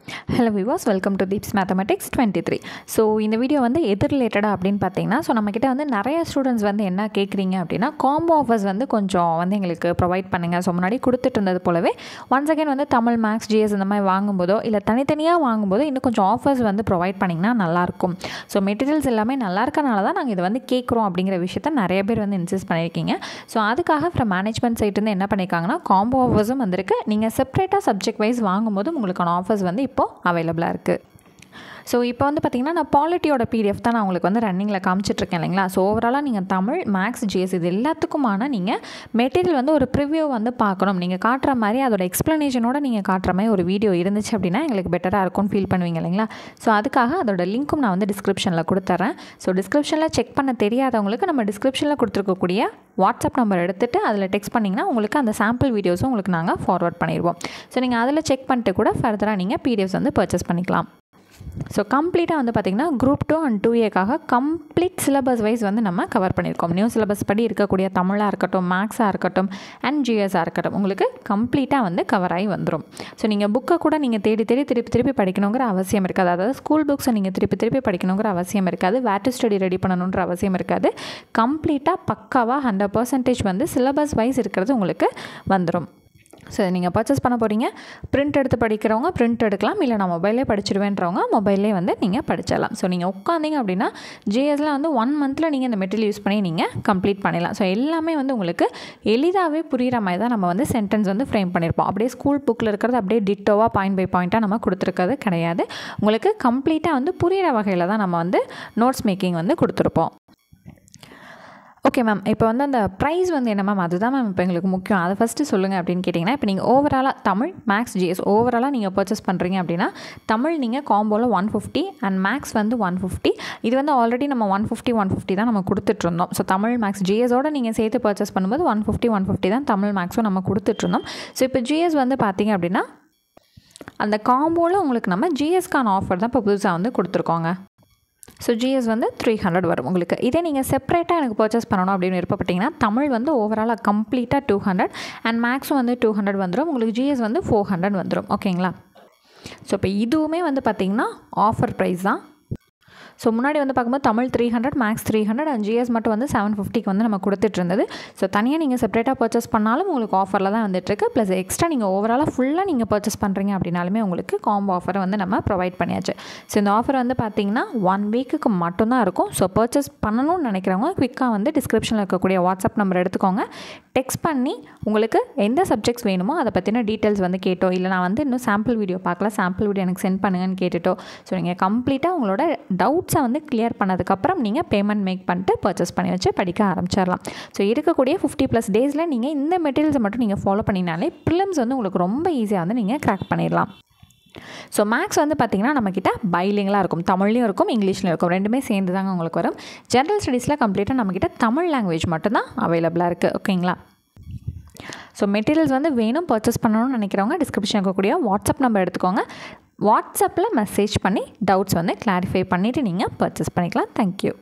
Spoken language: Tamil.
Hello viewers, welcome to Deeps Mathematics 23. So இந்த வீடியோ வந்து எது ரிலேட்டடா அப்படின்னு பார்த்தீங்கன்னா நம்ம கிட்ட வந்து நிறைய ஸ்டூடெண்ட்ஸ் வந்து என்ன கேட்குறீங்க அப்படின்னா காம்போ ஆஃபர்ஸ் வந்து கொஞ்சம் வந்து எங்களுக்கு ப்ரொவைட் பண்ணுங்கள். ஸோ முன்னாடி கொடுத்துட்டு இருந்தது போலவே ஒன்ஸ் அகேன் வந்து தமிழ் மேக்ஸ் ஜிஎஸ் இந்த மாதிரி வாங்கும்போதோ இல்லை தனித்தனியாக வாங்கும்போதோ இன்னும் கொஞ்சம் ஆஃபர்ஸ் வந்து ப்ரொவைட் பண்ணிங்கன்னா நல்லாயிருக்கும். ஸோ மெட்டீரியல்ஸ் எல்லாமே நல்லா இருக்கனால தான் நாங்கள் இதை வந்து கேட்குறோம் அப்படிங்கிற விஷயத்த நிறைய பேர் வந்து இன்சிஸ்ட் பண்ணியிருக்கீங்க. ஸோ அதுக்காக ஃப்ரம் மேனேஜ்மெண்ட் சைட்லேருந்து என்ன பண்ணியிருக்காங்கன்னா காம்போ ஆஃபர்ஸும் வந்திருக்கு. நீங்கள் செப்பரேட்டாக சப்ஜெக்ட் வைஸ் வாங்கும்போது உங்களுக்கான ஆஃபர்ஸ் வந்து இப்போது அவைலபிளாக இருக்குது. ஸோ இப்போ வந்து பார்த்திங்கன்னா நான் பாலிட்டியோட பிடிஎஃப் தான் நான் உங்களுக்கு வந்து ரன்னிங்கில் காமிச்சிட்ருக்கேன் இல்லைங்களா. ஸோ ஓவராலாக நீங்கள் தமிழ் மேக்ஸ் ஜிஎஸ் இது எல்லாத்துக்குமான நீங்கள் மெட்டீரியல் வந்து ஒரு ப்ரிவ்யூ வந்து பார்க்கணும். நீங்கள் காட்டுற மாதிரி அதோட எக்ஸ்ப்ளனேஷனோட நீங்கள் காட்டுற மாதிரி ஒரு வீடியோ இருந்துச்சு அப்படின்னா எங்களுக்கு பெட்டராக இருக்கும்னு ஃபீல் பண்ணுவீங்க இல்லைங்களா. ஸோ அதுக்காக அதோட லிங்க்கும் நான் வந்து டிஸ்கிரிப்ஷனில் கொடுத்துட்றேன். ஸோ டிஸ்கிரிப்ஷனில் செக் பண்ண தெரியாதவங்களுக்கு நம்ம டிஸ்கிரிப்ஷனில் கொடுத்துருக்கக்கூடிய வாட்ஸ்அப் நம்பர் எடுத்துகிட்டு அதில் டெக்ஸ்ட் பண்ணிங்கன்னா உங்களுக்கு அந்த சாம்பிள் வீடியோஸும் உங்களுக்கு நாங்கள் ஃபார்வர்ட் பண்ணிடுவோம். ஸோ நீங்கள் அதில் செக் பண்ணிட்டு கூட ஃபர்தராக நீங்கள் பிடிஎஃப்ஸ் வந்து பர்ச்சேஸ் பண்ணிக்கலாம். ஸோ கம்ப்ளீட்டாக வந்து பார்த்திங்கன்னா group 2 and 2A complete syllabus wise வந்து நம்ம கவர் பண்ணியிருக்கோம். நியூ சிலபஸ் படி இருக்கக்கூடிய தமிழாக இருக்கட்டும், மேக்ஸாக இருக்கட்டும் அண்ட் ஜிஎஸ்ஸாக இருக்கட்டும் உங்களுக்கு கம்ப்ளீட்டாக வந்து கவர் ஆகி வந்துடும். ஸோ நீங்கள் புக்கை கூட நீங்கள் தேடி திருப்பி படிக்கணுங்கிற அவசியம் இருக்காது. அதாவது ஸ்கூல் புக்ஸை நீங்கள் திருப்பி படிக்கணுங்கிற அவசியம் இருக்காது. வேர் டு ஸ்டடி ரெடி பண்ணணுன்ற அவசியம் இருக்காது. கம்ப்ளீட்டாக பக்காவாக 100% வந்து சிலபஸ் வைஸ் இருக்கிறது உங்களுக்கு வந்துடும். ஸோ நீங்கள் பர்ச்சேஸ் பண்ண போகிறீங்க. பிரிண்ட் எடுத்து படிக்கிறவங்க பிரிண்ட் எடுக்கலாம், இல்லை நான் மொபைலே படிச்சிடுவேன்றவங்க மொபைலே வந்து நீங்கள் படிச்சிடலாம். ஸோ நீங்கள் உட்காந்திங்க அப்படின்னா ஜிஎஸ்ல வந்து 1 மந்தில் நீங்கள் இந்த மெட்டீரியல் யூஸ் பண்ணி நீங்கள் கம்ப்ளீட் பண்ணிடலாம். ஸோ எல்லாமே வந்து உங்களுக்கு எளிதாகவே புரிகிற மாதிரி தான் நம்ம வந்து சென்டென்ஸ் வந்து ஃப்ரேம் பண்ணியிருப்போம். அப்படியே ஸ்கூல் புக்கில் இருக்கிறது அப்படியே டிட்டோவாக பாயிண்ட் பை பாயிண்ட்டாக நம்ம கொடுத்துருக்கிறது கிடையாது. உங்களுக்கு கம்ப்ளீட்டாக வந்து புரிகிற வகையில் தான் நம்ம வந்து நோட்ஸ் மேக்கிங் வந்து கொடுத்துருப்போம். ஓகே மேம், இப்போ வந்து அந்த ப்ரைஸ் வந்து என்ன மேம், அதுதான் மேம் இப்போ எங்களுக்கு முக்கியம், அதை ஃபஸ்ட்டு சொல்லுங்கள் அப்படின்னு கேட்டிங்கன்னா, இப்போ நீங்கள் ஓவராலாக தமிழ் மேக்ஸ் ஜிஎஸ் ஓவராலாக நீங்கள் பர்ச்சேஸ் பண்ணுறீங்க அப்படின்னா தமிழ் நீங்கள் காம்போவில் 150 அண்ட் மேக்ஸ் வந்து 150. இது வந்து ஆல்ரெடி நம்ம 150 தான் நம்ம கொடுத்துட்ருந்தோம். ஸோ தமிழ் மேக்ஸ் ஜிஎஸோடு நீங்கள் சேர்த்து பர்ச்சேஸ் பண்ணும்போது 150 தான் தமிழ் மேக்ஸும் நம்ம கொடுத்துட்ருந்தோம். ஸோ இப்போ ஜிஎஸ் வந்து பார்த்திங்க அப்படின்னா அந்த காம்போவில் உங்களுக்கு நம்ம ஜிஎஸ்க்கான ஆஃபர் தான் இப்போ புதுசாக வந்து கொடுத்துருக்கோங்க. ஸோ ஜிஎஸ் வந்து 300 வரும் உங்களுக்கு. இதே நீங்கள் செப்பரேட்டாக எனக்கு பர்ச்சேஸ் பண்ணணும் அப்படின்னு விருப்பப்பட்டிங்கன்னா தமிழ் வந்து ஓவராலாக கம்ப்ளீட்டாக 200 அண்ட் மேக்ஸும் வந்து 200 வந்துடும். உங்களுக்கு ஜிஎஸ் வந்து 400 வந்துடும். ஓகேங்களா. ஸோ இப்போ இதுவுமே வந்து பார்த்திங்கன்னா ஆஃபர் ப்ரைஸ் தான். ஸோ முன்னாடி வந்து பார்க்கும்போது தமிழ் 300 மேக்ஸ் 300 அண்ட் ஜிஎஸ் மட்டும் வந்து 750 வந்து நம்ம கொடுத்துட்டு இருந்தது. ஸோ தனியாக நீங்கள் செப்பரேட்டாக பர்ச்சேஸ் பண்ணாலும் உங்களுக்கு ஆஃபரில் தான் வந்துட்டுருக்கு. ப்ளஸ் எக்ஸ்ட்ரா நீங்கள் ஓவராலாக ஃபுல்லாக நீங்கள் பர்ச்சேஸ் பண்ணுறீங்க அப்படின்னாலுமே உங்களுக்கு காம்போ ஆஃபரை வந்து நம்ம ப்ரொவைட் பண்ணியாச்சு. ஸோ இந்த ஆஃபர் வந்து பார்த்திங்கன்னா 1 வீக்குக்கு மட்டும்தான் இருக்கும். ஸோ பர்ச்சேஸ் பண்ணணும்னு நினைக்கிறவங்க குவிக்காக வந்து டிஸ்கிரிப்ஷனில் இருக்கக்கூடிய வாட்ஸ்அப் நம்பர் எடுத்துக்கோங்க. டெக்ஸ்ட் பண்ணி உங்களுக்கு எந்த சப்ஜெக்ட்ஸ் வேணுமோ அதை பற்றின டீட்டெயில்ஸ் வந்து கேட்டோ, இல்லை நான் வந்து இன்னும் சாம்பிள் வீடியோ பார்க்கல, சாம்பிள் வீடியோ எனக்கு சென்ட் பண்ணுங்கன்னு கேட்டுட்டோ, ஸோ நீங்கள் கம்ப்ளீட்டாக உங்களோட டவுட்ஸை வந்து கிளியர் பண்ணதுக்கப்புறம் நீங்கள் பேமெண்ட் மேக் பண்ணிட்டு பர்ச்சேஸ் பண்ணி வச்சு படிக்க ஆரம்பிச்சிடலாம். ஸோ இருக்கக்கூடிய 50+ டேஸில் நீங்கள் இந்த மெட்டீரியல்ஸை மட்டும் நீங்கள் ஃபாலோ பண்ணினாலே ப்ரிலிம்ஸ் வந்து உங்களுக்கு ரொம்ப ஈஸியாக வந்து நீங்கள் கிராக் பண்ணிடலாம். ஸோ மேக்ஸ் வந்து பார்த்திங்கன்னா நம்மக்கிட்ட பைலிங்கலாக இருக்கும், தமிழ்லையும் இருக்கும் இங்கிலீஷ்லையும் இருக்கும், ரெண்டுமே சேர்ந்து தாங்க உங்களுக்கு வரும். ஜென்ரல் ஸ்டடீஸில் கம்ப்ளீட்டாக நம்மக்கிட்ட தமிழ் லாங்குவேஜ் மட்டும்தான் அவைலபிளாக இருக்குது. ஓகேங்களா. ஸோ மெட்டீரியல்ஸ் வந்து வேணும் பர்ச்சேஸ் பண்ணணும்னு நினைக்கிறவங்க டிஸ்கிரிப்ஷன் இருக்கக்கூடிய வாட்ஸ்அப் நம்பர் எடுத்துக்கோங்க. வாட்ஸ்அப்பில் மெசேஜ் பண்ணி டவுட்ஸ் வந்து கிளாரிஃபை பண்ணிவிட்டு நீங்கள் பர்ச்சேஸ் பண்ணிக்கலாம். தேங்க்யூ.